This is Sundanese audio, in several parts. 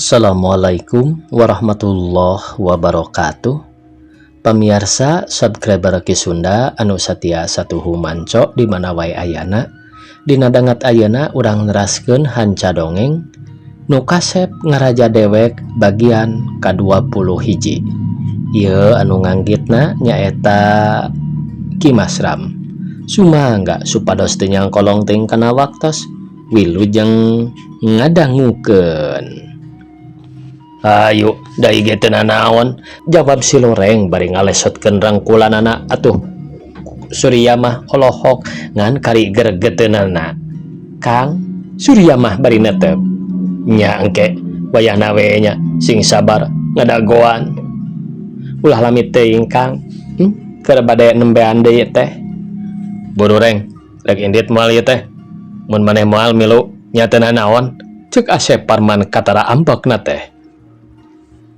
Assalamualaikum warahmatullahi wabarakatuh. Pemirsa subscriber Ki Sunda anu satia satuhu manco di mana wae ayana. Dina dangat ayana urang neraskeun hanca dongeng nu kasep ngaraja dewek bagian ka-21. Ieu anu nganggitna nyaeta Ki Masram. Sumangga supados teu nyangkolong teuing kana waktos wilujeng ngadangukeun. Ayo, dai ge teu nanaon, jawab si Loreng bari ngalesotkeun rangkulanana atuh. Surya mah holohok ngan kari gregeteunana. Kang, Surya mah bari netep. Nya engke wayahna we nya sing sabar ngadagoan. Ulah lami teuing Kang. Keur bade nembean deui teh. Buru Reng, rek indit moal ieu teh. Mun maneh moal milu nya teu nanaon, ceuk Asep Parman katara ambekna teh.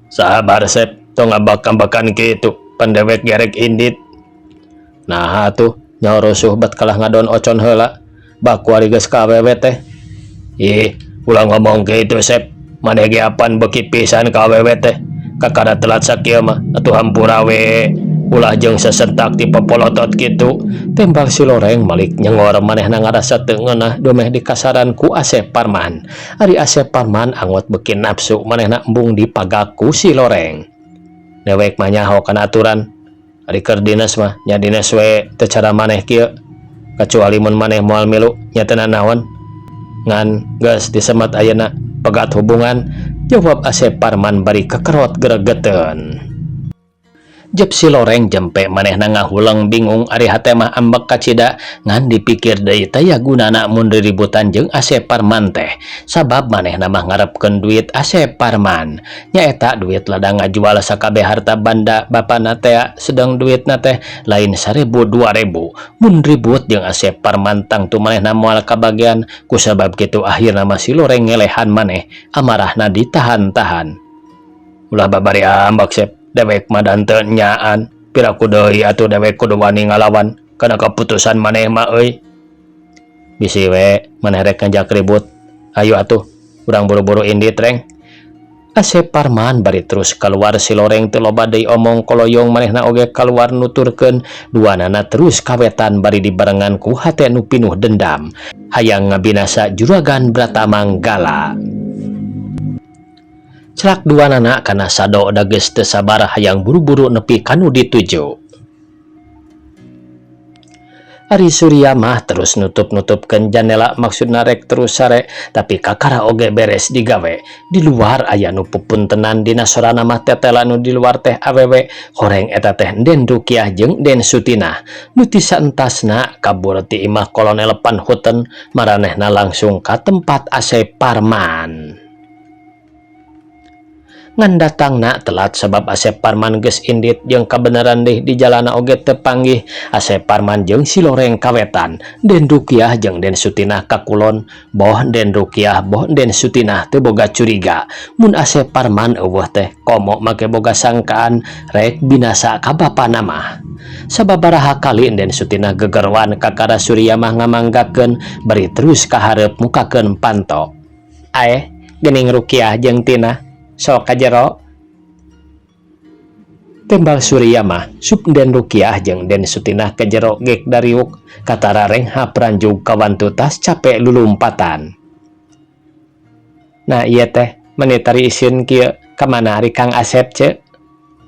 Sabar Sep, tong ngabak-ambakan kitu, pandewek gerek indit. Nah atuh, nyaho rusuh bat kalah ngadon ocon heula, baku ari geus ka awewe teh. Ih, ulah ngomong kitu Sep, maneh ge apan beuki pisan ka awewe teh. Kakara telat sakieu mah, atuh hampura we. Ulah jeung sesentak ti popolotot kitu. Tembal si Loreng malik nyengor manehna ngarasa teu ngeunah domeh di kasaran ku Asep Parman. Ari Asep Parman angot beuki nafsu manehna embung dipagaku si Loreng. Dewek mah nyaho kana aturan. Ari keur dinas mah nya dinas we teu cara maneh kieu. Kecuali mun maneh moal milu nya teu nanaon. Ngan geus disemet ayeuna pegat hubungan, jawab Asep Parman bari kekerot gregeteun. Jep si Loreng jempe manehna ngahuleng bingung ari hate mah ambek kacida ngan dipikir deui teh ya gunana mun riributan jeung Asep Parman teh. Sabab manehna mah ngarepkeun duit Asep Parman. Nyaeta duit ladang ngajual sakabeh harta banda bapana teh sedang duitna teh lain 1000 2000. Mun ribut jeung Asep Parman tangtu manehna moal kabagian. Kusabab kitu akhirna mah si Loreng ngelehan maneh amarahna ditahan-tahan. Ulah babari ambek Sep. Dewek mah dan teu nyaan, piraku deui atuh dewek kudu wani ngalawan kana keputusan maneh mah euy. Bisi we maneh rek ngajak ribut. Ayo atuh, urang buru-buru indit Reng. Asep Parman bari terus keluar si Loreng teu loba deui omong koloyong manehna oge keluar nuturkeun duanana terus kawetan bari dibarengan ku hate nu pinuh dendam. Hayang ngabinasa Juragan Bratamanggala. Celak duanana kana sado da geus teu sabar hayang buru-buru nepi kanu dituju. Ari Surya mah terus nutup-nutupkeun jandela maksudna rek terus sare tapi kakara oge beres digawe. Di luar aya nu pupuntenan dina sorana mah tetela nu di luar teh awewe horeng eta teh Den Rukiah jeung Den Sutinah. Nu ti saentasna kabur ti imah Kolonel Panhuten maranehna langsung ka tempat Asep Parman. Ngan datangna telat sabab Asep Parman geus indit jeung kabeneran deui di jalana oge teu panggih. Asep Parman jeung si Loreng kawetan, Den Rukiah jeung Den Sutinah kakulon. Boh Den Rukiah boh Den Sutinah teu boga curiga mun Asep Parman eueuh teh komo make boga sangkaan rek binasa ka bapana mah. Sababaraha kali Den Sutinah gegerwan kakara Surya mah ngamanggakeun bari terus ka hareup mukakeun panto. Ae, geuning Rukiah jeung Tina sok ka jero. Tembal Surya mah sup Den Rukiah jeung Den Sutinah ka jero gek dariuk katara Reng hapranjug kawantu tas capek lulumpatan. Nah ieu teh meuni tari isin kieu ka mana ari Kang Asep ce?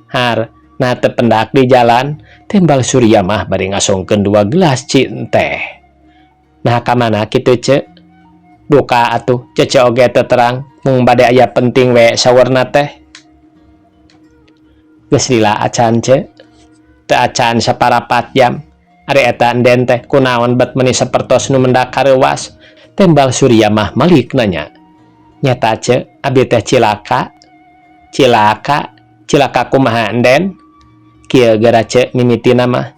Har, nah teu pendak di jalan. Tembal Surya mah bari ngasongkeun 2 gelas cin teh. Nah ka mana kitu ce? Duka atuh cece oge teu terang. Mung bade aya penting we sawerna teh. Geus lila acan ce. Teu acan saparapat jam. Ari eta enden teh kunaon bet meuni sapertos nu mendak kareuwas. Tembal Surya mah malik nanya. Nyata ce, abi teh cilaka. Cilaka kumaha enden? Kieu gara ce mimitina mah.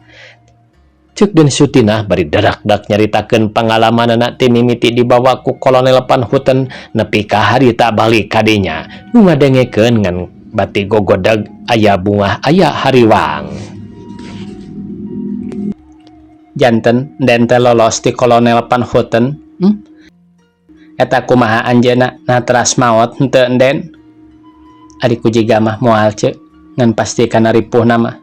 Ceuk Den Sutinah bari dadak-dak nyaritakeun pangalamanana ti mimiti dibawa ku Kolonel Panhuten nepi ka harita balik ka dinya. Nu ngadengekeun ngan bati gogodeg aya bungah aya hariwang. Janten den teh lolos ti Kolonel Panhuten. Eta kumaha anjeunna? Nah teras maot henteu enden? Adiku jiga mah moal cek ngan pasti kana ripuh nama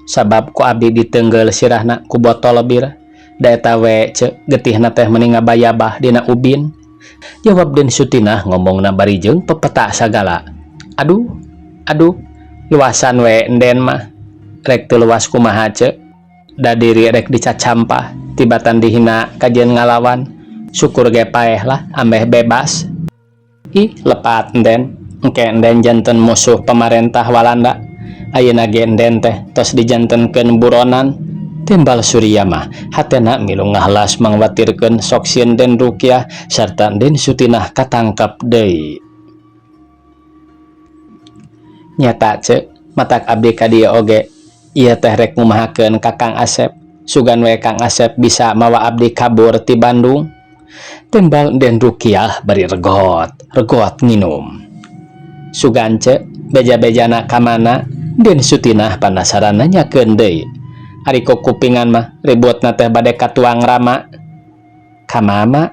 sabab ku abdi ditenggel sirahna ku botol bir da eta we cek getihna teh meni ngabayabah dina ubin. Jawab Den Sutinah ngomongna bari jeung pepeta sagala. Aduh luasan we enden mah rek teu luas kumaha cek da diri rek dicacampah tibatan dihina kajian ngalawan syukur ge paeh lah ambeh bebas. Ih lepat enden engke enden janten musuh pemerintah Walanda ayeuna ge enden teh tos dijantenkeun buronan. Timbal Surya mah hatena milu ngahlas mangwatirkeun sok sieun Den Rukyah sarta Den Sutinah katangkap deui. Nyata cek matak abdi ka dieu oge ieu teh rek ngumahakeun ka Kang Asep sugan we Kang Asep bisa mawa abdi kabur ti Bandung. Timbal Den Rukyah bari regot nginum. Sugan cek beja-bejana ka mana Den Sutinah panasaran nanyakeun deui. Ari ku kupingan mah ributna teh bade katuang Rama. Ka mama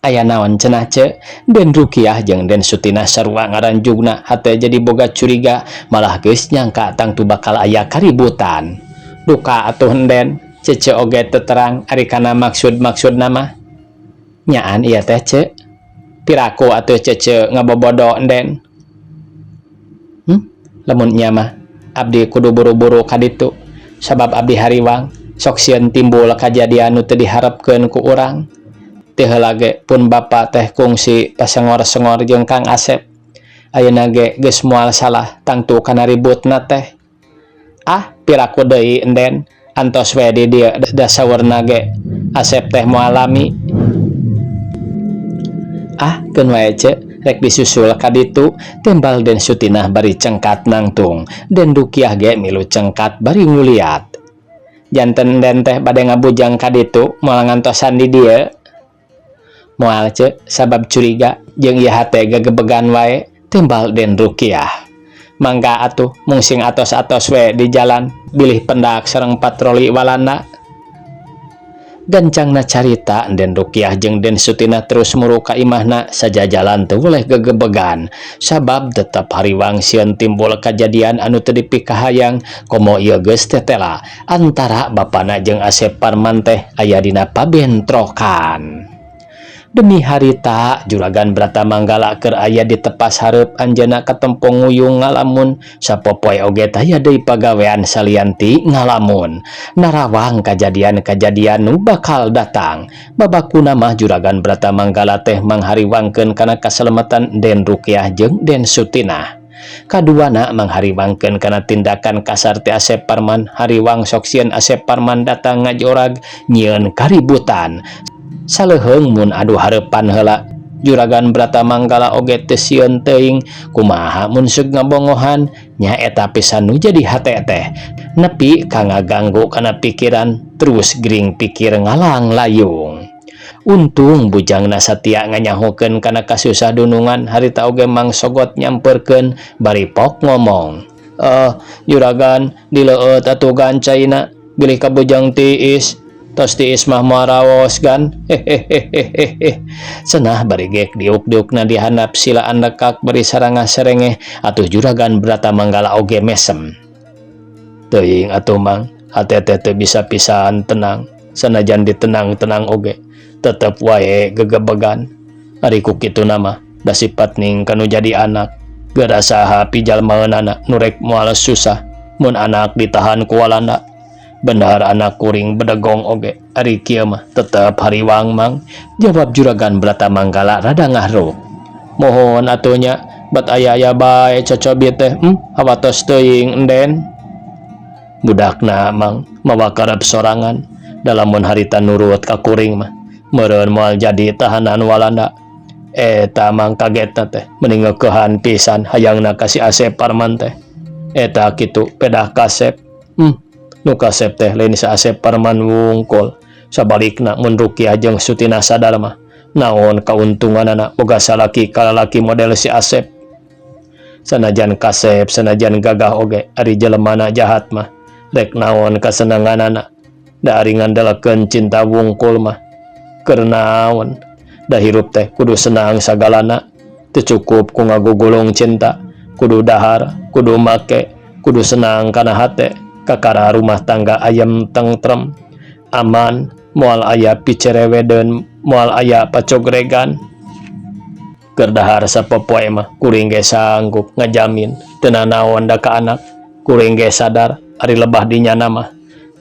aya naon cenah cek? Den Rukyah jeung Den Sutinah sarua ngaranjugna hate jadi boga curiga malah geus nyangka tangtu bakal aya kaributan. Duka atuh enden cece oge teu terang ari kana maksud-maksudna mah. Nyaan ieu teh cek? Piraku atuh cece ngabobodo enden. Lamun nya mah abdi kudu buru-buru ka ditu. Sabab abdi hariwang sok sieun timbul kajadian nu teu diharepkeun ku urang. Teu heula ge pun bapa teh kungsi pasengor-sengor jeung Kang Asep. Ayeuna ge geus moal salah tangtu kana ributna teh. Piraku deui enden antos we di dieu da saweurna ge Asep teh moal lami. Keun wae cek rek disusul ka ditu. Timbal Den Sutinah bari cengkat nangtung. Den Rukyah ge milu cengkat bari nguliat. Janten den teh bade ngabujang ka ditu moal ngantosan di dieu. Moal cek sabab curiga jeung ieu hate gegebegan wae. Timbal Den Rukyah. Mangga atuh mungsing atos-atos we di jalan bilih pendak sareng patroli Walanda. Gancangna carita Den Rukyah jeung Den Sutinah terus muru ka imahna sajajalan teu boleh gegebegan sabab tetep hariwang sieun timbul kajadian anu teu dipikahayang komo ieu geus tetela antara bapana jeung Asep Parman teh aya dina pabentrokan. Demi harita Juragan Bratamanggala keur aya di tepas hareup anjeunna katempong nguyung ngalamun sapopoe oge taya deui pagawean salianti ngalamun narawang kajadian-kajadian nu bakal datang. Babakuna mah Juragan Bratamanggala teh manghariwangkeun kana kaselamatan Den Rukyah jeung Den Sutinah. Kaduana manghariwangkeun kana tindakan kasar ti Asep Parman. Hariwang sok sieun Asep Parman datang ngajorag nyieun kaributan. Saleuheung mun adu hareupan heula Juragan Bratamanggala oge teu sieun teuing kumaha mun seug ngabongohan nya eta pisan nu jadi hate teh nepi ka ngaganggu kana pikiran terus gering pikir ngalang layung. Untung bujangna satia nganyahokeun kana kasusah dunungan harita oge mangsogot nyamperkeun bari pok ngomong. Juragan dileueut atuh gancaina bilih ka bujang tiis. Tos tiis mah moaraos gan. Cenah bari gek diuk-diukna dihandap silaan lekak bari sarangah serengeh atuh Juragan Bratamanggala oge mesem. Teuing atuh mang hate teh teu bisa pisan tenang. Sanajan ditenang-tenang oge tetep wae gegebegan. Ari ku kituna mah da sifat ning kanu jadi anak gara saha pijalmaeunana nu rek moal susah mun anak ditahan ku Walanda. Benar anak kuring bedegong oge ari kieu mah tetep hariwang mang. Jawab Juragan Bratamanggala rada ngahruk. Mohon atunya bat aya bae cocobit teh hawatos teuing enden. Budakna mang mawa karep sorangan dalamun harita nurut ka kuring mah meureun moal jadi tahanan Walanda. Eta mang kagetna teh mending ngeukehan pisan hayangna ka si Asep Parman teh. Eta kitu pedah kasep. Nu kasep teh lain si Asep Parman wungkul. Sabalikna mun Rukyah jeung Sutinah sadar mah naon kauntunganana boga salaki kalalaki model si Asep. Sanajan kasep sanajan gagah oge ari jelemana jahat mah rek naon kasenanganana da ari ngandelekeun cinta wungkul mah keur naon da hirup teh kudu senang sagalana teu cukup ku ngagugulung cinta kudu dahar, kudu make, kudu senang kana hate, kakara rumah tangga ayam tentrem, aman, moal aya picereweden, moal aya pacogregan. Kerdahar sapopoe mah kuring ge sanggup ngajamin teu nanaon da ka anak. Kuring ge sadar ari lebah dinyana mah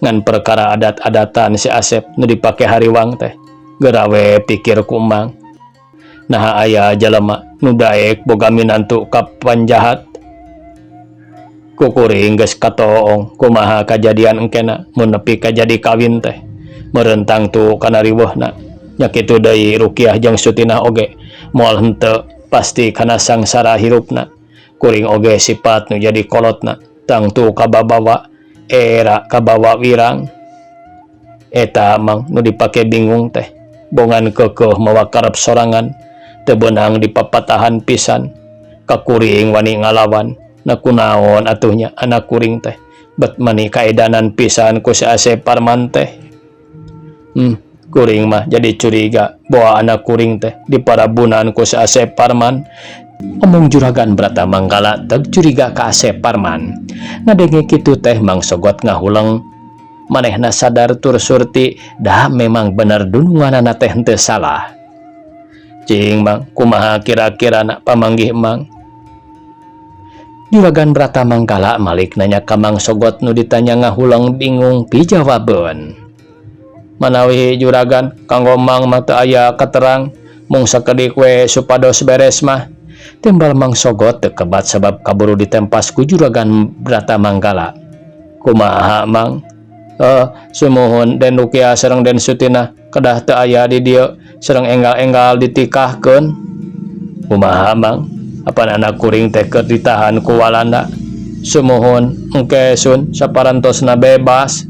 ngan perkara adat-adatan si Asep nu dipake hariwang teh gerawe pikir ku emang. Nah aya jalema nu daek boga minantu ka panjahat. Ku kuring geus katoong kumaha kajadian engkena mun nepi ka jadi kawin teh. Merentang tu kana riweuhna. Nya kitu deui Rukiah jeung Sutinah oge moal henteu pasti kana sangsara hirupna. Kuring oge sifat nu jadi kolotna tangtu kababawa era kabawa wirang. Eta mang nu dipake bingung teh bongan keukeuh mawa karep sorangan teu beunang dipapatahan pisan. Ka kuring wani ngalawan na kunaon atuhnya anak kuring teh bet mani kaedanan pisan ku si Asep Parman teh. Kuring mah jadi curiga bahwa anak kuring teh diparabunan ku si Asep Parman. Omong Juragan Brata Manggala teu curiga ka Asep Parman. Ngadenge kitu teh Mang Sogot ngahuleng. Manehna sadar tur surti dah memang bener dununganana teh henteu salah. Cing Mang, kumaha kira-kira nak pamanggih Mang? Juragan Brata Manggala malik nanya ka Mang Sogot nu ditanya ngahuleng bingung pijawabeun. Manawi Juragan kanggo Mang mah teu aya katerang mung sakedik we supados beres mah. Timbal Mang Sogot teu kebat sabab kaburu ditempas ku Juragan Brata Manggala. Kumaha Mang? Sumuhun Den Rukiah sareng Den Sutinah kedah teu aya di dieu sareng enggal-enggal ditikahkeun. Kumaha Mang? Apana anak kuring teh keur ditahan ku walanda? Sumuhun engke sun saparantosna bebas.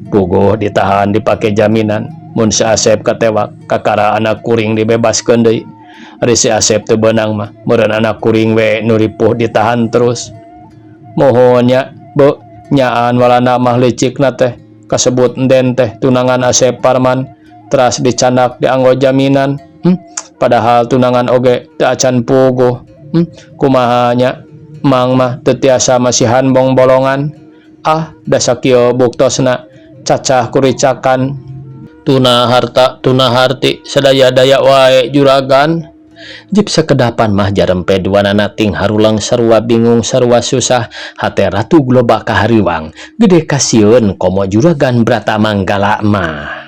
Puguh ditahan dipake jaminan mun si Asep katewak kakara anak kuring dibebaskeun deui. Ari si Asep teu beunang mah meureun anak kuring we nu ripuh ditahan terus. Mohon nya beu nyaan walana mah licikna teh kasebut enden teh tunangan Asep Parman teras dicandak dianggo jaminan. Padahal tunangan oge teu acan puguh. Kumaha nya Mang mah teu tiasa masihan bong bolongan. Da sakieu buktosna cacah kuricakan tuna harta tuna harti sadaya-daya wae Juragan. Jip sakedapan mah jarempe duanana ting harulang sarua bingung sarua susah hate Ratu Globa ka hariwang gede kasieun komo Juragan Brata Manggala mah.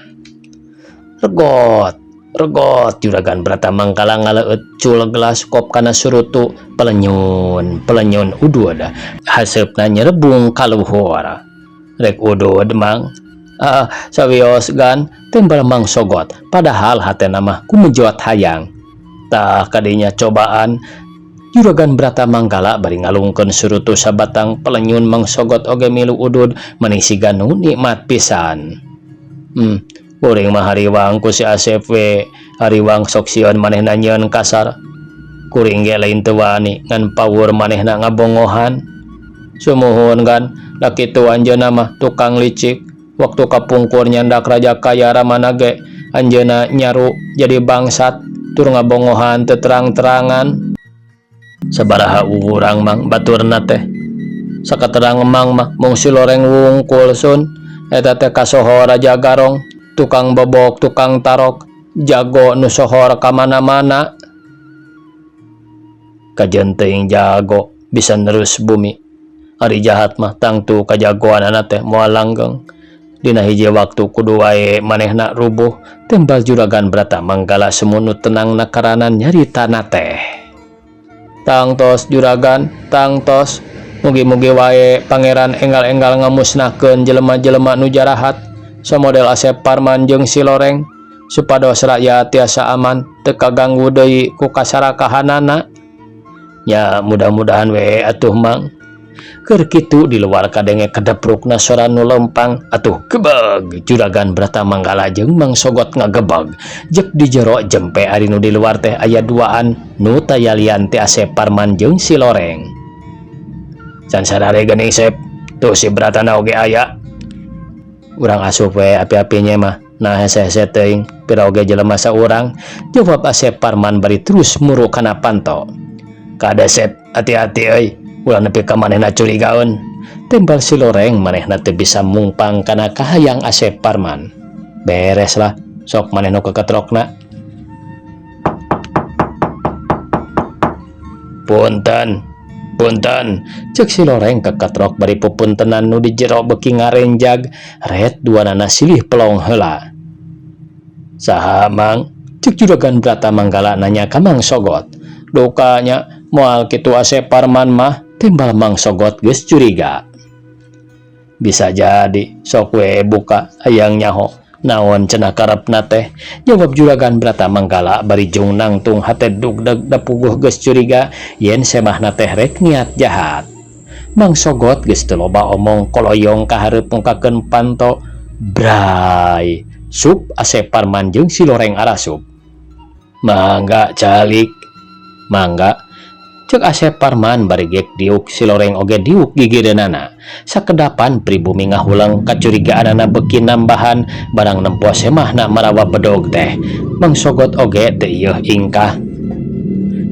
Regot Juragan Brata Manggala ngaleut cul gelas kop kana surutu pelenyun udud haseupna nyerebung kaluhur. Rek udud Mang. Sawios gan timbal Mang Sogot padahal hatena mah kumejot hayang. Tah kadinya cobaan Juragan Brata Manggala bari ngalungkeun surutu sabatang pelenyun Mang Sogot oge milu udud mani siga nu nikmat pisan. Kuring mah hariwang ku si Asep we hariwang sok sieun manehna nyieun kasar. Kuring ge lain teu wani ngan pawur manehna ngabongohan. Sumuhun gan da kitu anjeunna mah tukang licik. Waktu kapungkur nyandak raja kaya ramana ge anjeunna nyaru jadi bangsat tur ngabongohan teu terang-terangan. Sabaraha urang Mang baturna teh sakaterang Mang mah mung si loreng wungkul sun eta teh kasohor Raja Garong tukang bobok tukang tarok jago nu sohor ka mana-mana. Kajeun teuing jago bisa nerus bumi. Ari jahat mah tangtu kajagoanana teh moal langgeng. Dina hiji waktu kudu wae manehna rubuh timbal Juragan Brata Manggala semunu tenang nakaranan nyaritana teh. Tangtos Juragan, tangtos mugi-mugi wae pangeran enggal-enggal ngamusnahkeun jelema-jelema nu jarahat samodel Asep Parman jeung si Loreng supados rakyat tiasa aman teu kaganggu deui ku kasarakahanana. Ya mudah-mudahan we atuh Mang. Keur kitu di luar kadenge kadeprukna sora nu lempang atuh gebeg Juragan Brata Manggala jeung Mang Sogot ngagebeg jek di jero jempe ari nu di luar teh aya duaan nu tayalian ti Asep Parman jeung si Loreng. Can sadare geuning Sep tuh si Bratana oge aya. Urang asup we api-apinya mah nah hese-hese teuing pira oge jelema saurang jawab Asep Parman bari terus muru kana panto. Kada Asep, hati-hati euy, ulah nepi ka manehna curigaeun. Tembal si Loreng manehna teu bisa mungpang kana kahayang Asep Parman. Beres lah, sok maneh nu keketrokna. Punten, punten, cek si Loreng keketrok bari pupuntenan nu di jero beuki ngarenjag, ret duanana silih pelong heula. Saha Mang? Cek Juragan Bratamanggala nanya ka Mang Sogot. Dukanya moal kitu Asep Parman mah, tembal Mang Sogot geus curiga. Bisa jadi, sok we buka hayang nyaho. Naon cenah karepna teh? Jawab Juragan Bratamanggala bari jung nangtung hate dugdeg da puguh geus curiga yen semahna teh rek niat jahat. Mang Sogot geus teu loba omong koloyong ka hareup ngungkakeun panto. Bray, sup Asep Parman jeung si Loreng arasup. Mangga calik, mangga, cek Asep Parman bari gek diuk si Loreng oge diuk gigireunana. Sakedapan pribumi ngahulang kacurigaanana beuki nambahan barang nempo semahna marawa bedog teh. Mang Sogot oge teu ieuh ingkah.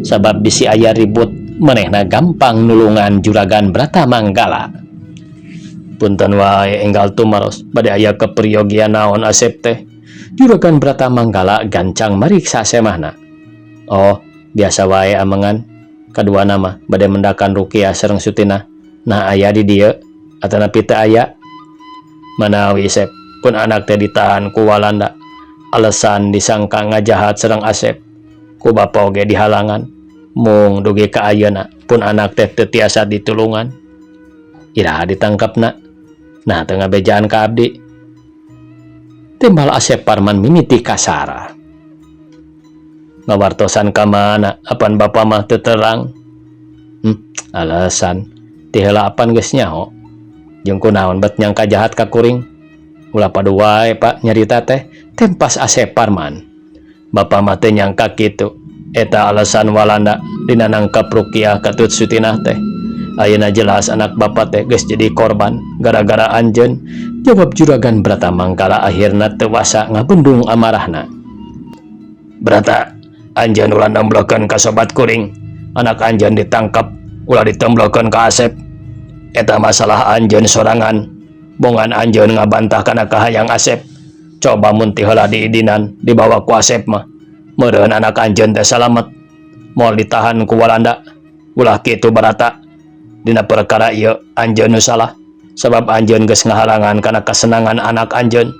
Sabab bisi aya ribut manehna gampang nulungan Juragan Bratamanggala. Punten wae enggal tumaros bade aya keperyogian naon Asep teh? Juragan Bratamanggala gancang mariksa semahna. Oh, biasa wae amengan. Kadua nama bade mendakan Rukiah sareng Sutina. Nah aya di dieu atanapi teu aya. Manawi Asep, pun anak teh ditahan ku Walanda. Alasan disangka ngajahat sareng Asep. Ku bapa oge dihalangan. Mung dugi ka ayeuna pun anak teh teu tiasa ditulungan. Iraha ditangkapna. Nah teu ngabejaan ka abdi. Tembal Asep Parman mimiti kasar. Ngawartosan ka mana? Apan bapa mah teu terang. Alasan ti heula apan geus nyaho. Jeung kunaon bet nyangka jahat ka kuring. Ulah padu wae Pak nyarita teh, tempas Asep Parman. Bapa mah teu nyangka kitu. Eta alasan Walanda dina nangkap Rukiah katut Sutinah teh. Ayeuna jelas anak bapa teh geus jadi korban gara-gara anjeun. Jawab Juragan Bratamanggala akhirna teu wasa ngabendung amarahna. Brata, anjeun ulah nemblokeun ka sobat kuring. Anak anjeun ditangkap ulah ditemblokeun ka Asep. Eta masalah anjeun sorangan. Bongan anjeun ngabantah kana kahayang Asep. Coba mun ti heula diidinan dibawa ku Asep mah. Meureun anak anjeun teh salamet. Moal ditahan ku Walanda. Ulah kitu Brata. Dina perkara ieu anjeun nu salah. Sabab anjeun geus ngahalangan kana kesenangan anak anjeun.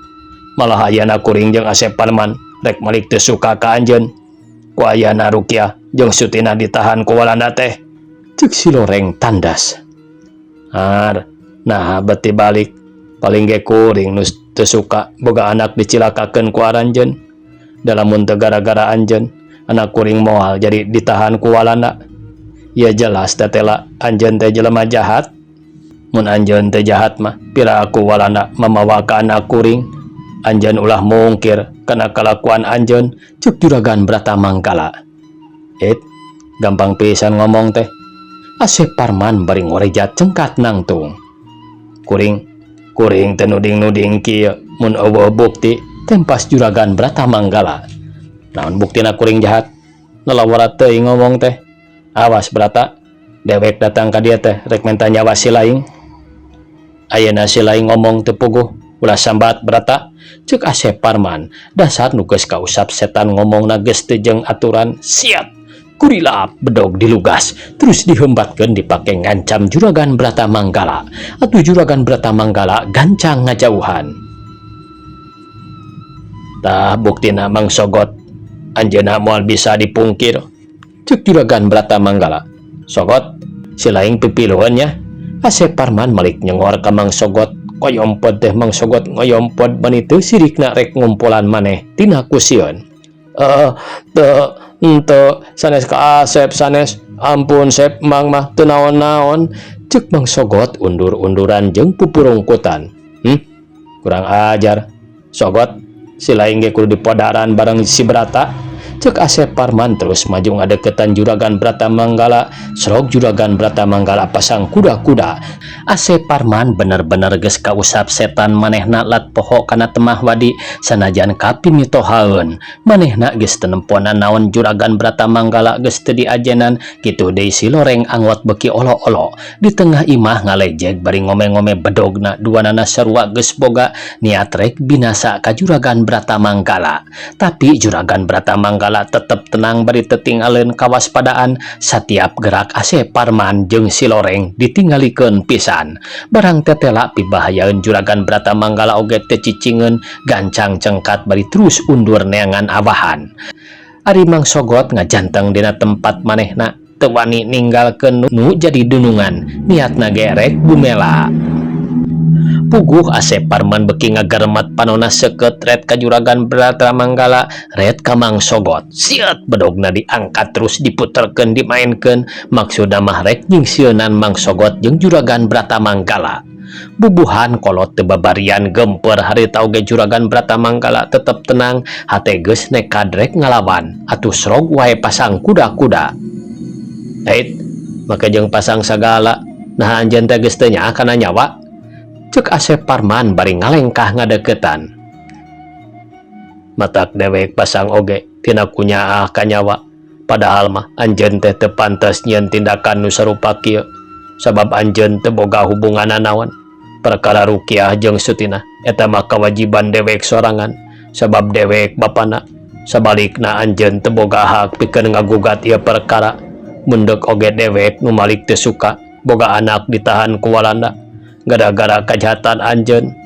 Malah ayeuna kuring jeung Asep Parman rek malik teu suka ka anjeun. Ku ayeuna Rukiah jeung Sutina ditahan ku Walanda teh. Cek si Loreng tandas. Nah beti balik paling ge kuring nu teu suka boga anak dicilakakeun ku aranjeun. Dalamun teu gara-gara anjeun, anak kuring moal jadi ditahan ku Walanda. Ya jelas datela anjeun teh jelema jahat. Mun anjeun teh jahat mah pira aku Walanda mamawa ka anak kuring. Anjeun ulah mungkir kana kalakuan anjeun, cek Juragan Bratamanggala. Gampang pisan ngomong teh. Asep Parman bari ngorejat cengkat nangtung. Kuring teh nuding-nuding kieu mun eueuh bukti, tempas Juragan Bratamanggala. Naon buktina kuring jahat? Nalawara teuing ngomong teh. Awas Brata, dewek datang ka dieu teh rek menta nyawa si laing. Ayeuna si laing ngomong teu puguh, ulah sambat Brata, cek Asep Parman. Dasar nu geus kausap setan ngomongna geus teu jeung aturan. Siap. Kurilap bedog dilugas, terus dihembatkeun dipake ngancam Juragan Bratamanggala. Atuh Juragan Bratamanggala gancang ngajauhan. Tah buktina Mang Sogot, anjeunna moal bisa dipungkir, cek Juragan Bratamanggala. Sogot, si laing pipiluheun nya. Asep Parman malik nyengor ka Mang Sogot. Koyompod teh Mang Sogot ngoyompod bani teu sirikna rek ngumpulan maneh tina kusieun. Ente sanes ka Asep sanes. Ampun Sep, Mang mah teu naon-naon. Cek Mang Sogot undur-unduran jeung pupurungkutan. Kurang ajar. Sogot, si laing ge kudu dipodaran bareng si Brata. Cek Asep Parman terus maju ngadeketan Juragan Bratamanggala. Srog Juragan Bratamanggala pasang kuda-kuda. Asep Parman bener-bener geus kausap setan manehna lat poho kana temah wadi sanajan kapimitohaeun. Manehna geus teu nemponan naon Juragan Bratamanggala geus teu diajenan kitu deui si loreng anggot beki olo-olo. Di tengah imah ngalejeg bari ngome-ngome bedogna duanana sarua geus boga niat rek binasa ka Juragan Bratamanggala. Tapi Juragan Bratamanggala tetep tenang bari tetinggalin kawaspadaan setiap gerak Asep Parman jeung si loreng ditinggalikeun pisan. Barang tetela pibahayaeun Juragan Bratamanggala oge teu cicingeun gancang cengkat bari terus undur neangan awahan. Ari Mang Sogot ngajanteng dina tempat manehna teu wani ninggalkeun nu jadi dunungan niatna gerek bumela. Puguh Asep Parman beki ngagarmat panona seukeut red ka Juragan Bratamanggala red ka Mang Sogot. Siat bedogna diangkat terus diputerkeun dimainkeun maksudna mah rek nyingsieunan Mang Sogot jeung Juragan Bratamanggala. Bubuhan kolot teu babarian gempeur harita oge Juragan Bratamanggala tetep tenang hate geus nekad rek ngalawan atuh Srog wae pasang kuda-kuda. Ait make jeung pasang sagala nah anjeun teh geus teu nyaah kana nyawa. Cek Asep Parman bari ngalengkah ngadeketan. Matak dewek pasang oge tina kunyaah ka nyawa. Padahal mah anjeun teh teu pantes nyieun tindakan nu sarupa kieu. Sabab anjeun teu boga hubungan naon. Perkara Rukiah jeung Sutina eta mah kewajiban dewek sorangan. Sabab dewek bapana. Sabalikna anjeun teu boga hak pikeun ngagugat ieu perkara. Mundek oge dewek nu malik teu suka boga anak ditahan ku walanda. Gara-gara kejahatan anjeun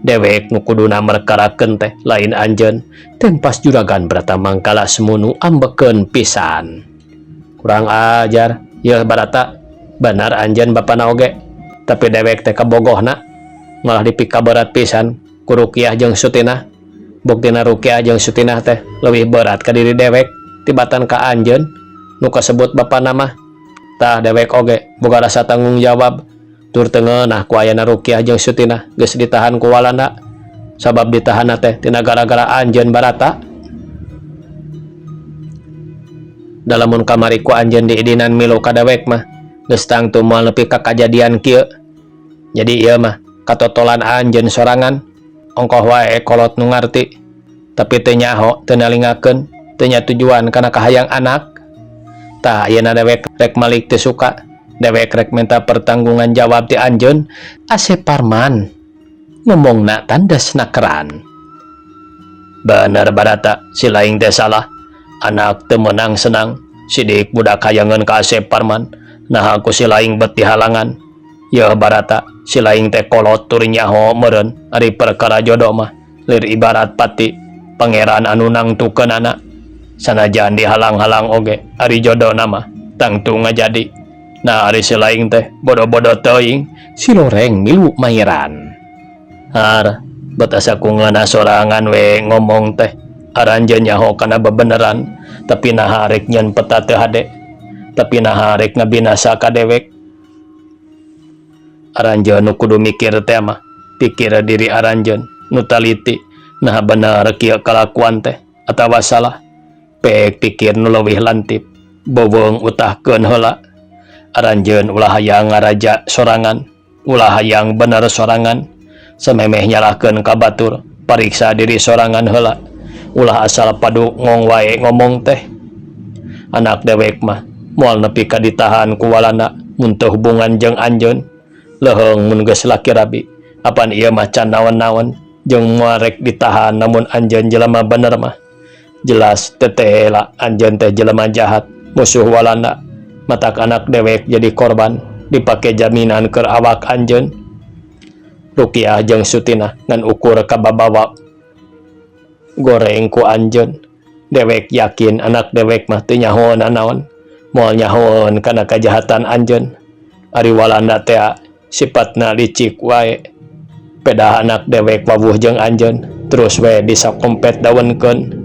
dewek nu kuduna merkarakeun teh lain anjeun tempas Juragan Bratamanggala semunu ambekeun pisan. Kurang ajar yeuh Barata, benar anjeun bapana oge tapi dewek teh kabogohna malah dipikaberat pisan ku Rukiah jeung Sutina. Buktina Rukiah jeung Sutina teh leuwih berat ka diri dewek tibatan ka anjeun nu kasebut bapana mah. Tah dewek oge boga rasa tanggung jawab tur teungeunah ku ayana Rukiah jeung Sutina geus ditahan ku walanda. Sabab ditahanna teh tina gara-gara anjeun Barata. Dalamun kamari ku anjeun diidinan milu ka dewek mah geus tangtu moal nepi ka kajadian kieu. Jadi ieu mah katotolan anjeun sorangan ongkoh wae kolot nu ngarti tapi teu nyaho teu nalingakeun teu nya tujuan kana kahayang anak. Tah ayeuna dewek rek malik teu suka dewek rek minta pertanggungan jawab ti anjeun. Asep Parman ngomongna tandasna keran. Bener Barata, si laing teh salah. Anak teu meunang senang. Sidik budak hayangeun ka Asep Parman. Nah aku si laing beti halangan. Yeuh Barata, si laing teh kolot tur nyaho meureun ari perkara jodoh mah lir ibarat pati pangeran anu nangtukeunana. Sanajan dihalang-halang oge ari jodohna mah tangtu ngajadi. Nah ari si laing teh bodoh-bodoh teuing si loreng milu mairan. Har bet asa ku ngeunah sorangan we ngomong teh aranjeun nyaho kana bebeneran tapi naha rek nyeun peta teu hade tapi naha rek ngabinasa ka dewek. Aranjeun nu kudu mikir teh mah pikir diri aranjeun nu taliti nah bener kieu kalakuan teh atawa salah. Pek pikir nu leuwih lantip beuweung utahkeun heula. Aranjeun ulah hayang ngaraja sorangan ulah hayang bener sorangan samemeh nyalahkeun ka batur pariksa diri sorangan heula ulah asal padu ngong wae ngomong teh. Anak dewek mah moal nepi ka ditahan ku walanda mun teu hubungan jeung anjeun leuheung mun geus laki rabi apan ieu mah can naon-naon jeung moal rek ditahan namun anjeun jelema bener mah jelas tetela anjeun teh jelema jahat musuh walanda. Matak anak dewek jadi korban dipake jaminan keur awak anjeun. Rukiah jeung Sutina ngan ukur kababawa goreng ku anjeun. Dewek yakin anak dewek mah teu nyahoon naon moal nyahoon kana kajahatan anjeun. Ari walanda teh sipatna licik wae. Pedah anak dewek wawuh jeung anjeun terus we disakompet dawenkeun.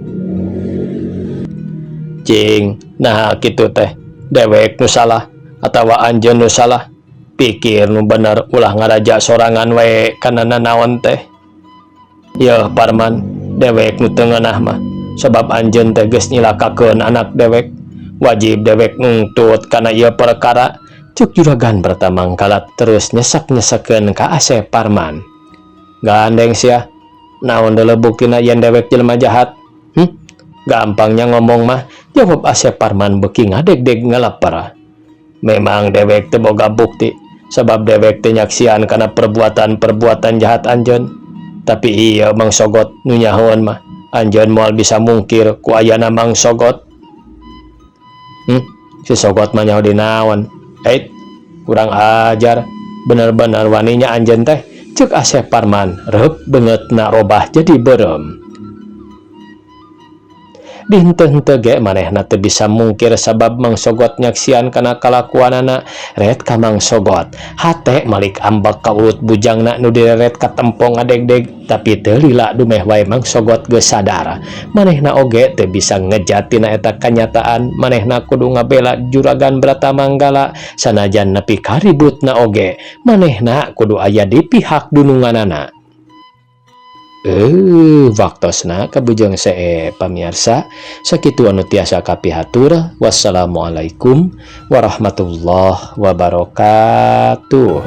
Cing nah kitu teh dewek nu salah atawa anjeun nu salah. Pikir nu bener ulah ngaraja sorangan wae kana nanaon teh. Yeuh Parman, dewek nu teu ngeunah mah Sabab anjeun teh geus nyilakakeun anak dewek, wajib dewek nuntut kana ieu perkara, cuk juragan bertamangkalat terus nyesak-nyesakeun ka Asep Parman. Gandeng sia, naon deuleu buktina yen dewek jelema jahat? Gampangnya ngomong mah, jawab Asep Parman beuki ngadeg-deg ngalapar. Memang dewek teu boga bukti, sabab dewek teu nyaksian kana perbuatan-perbuatan jahat anjeun. Tapi iya Mang Sogot nu nyahoan mah, anjeun moal bisa mungkir ku ayana Mang Sogot. Si Sogot mah nyaho dinaon? Kurang ajar, bener-bener waninya anjeun teh, ceuk Asep Parman, reup beungeutna robah jadi beureum. Dihenteu-henteu ge manehna teu bisa mungkir sabab Mang Sogot nyaksian kana kalakuanana. Ret ka Mang Sogot, hate malik ambak ka ulut bujangna nu direret ka tempong ngadeg-deg, tapi teu lila dumeh wae Mang Sogot geus sadar. Manehna oge teu bisa ngejat tina eta kanyataan, manehna kudu ngabela Juragan Bratamanggala sanajan nepi ka ributna oge, manehna kudu aya di pihak dununganana. Waktosna kabujang see pamirsa, sakitu anu tiasa kapihatur. Wassalamualaikum warahmatullahi wabarakatuh.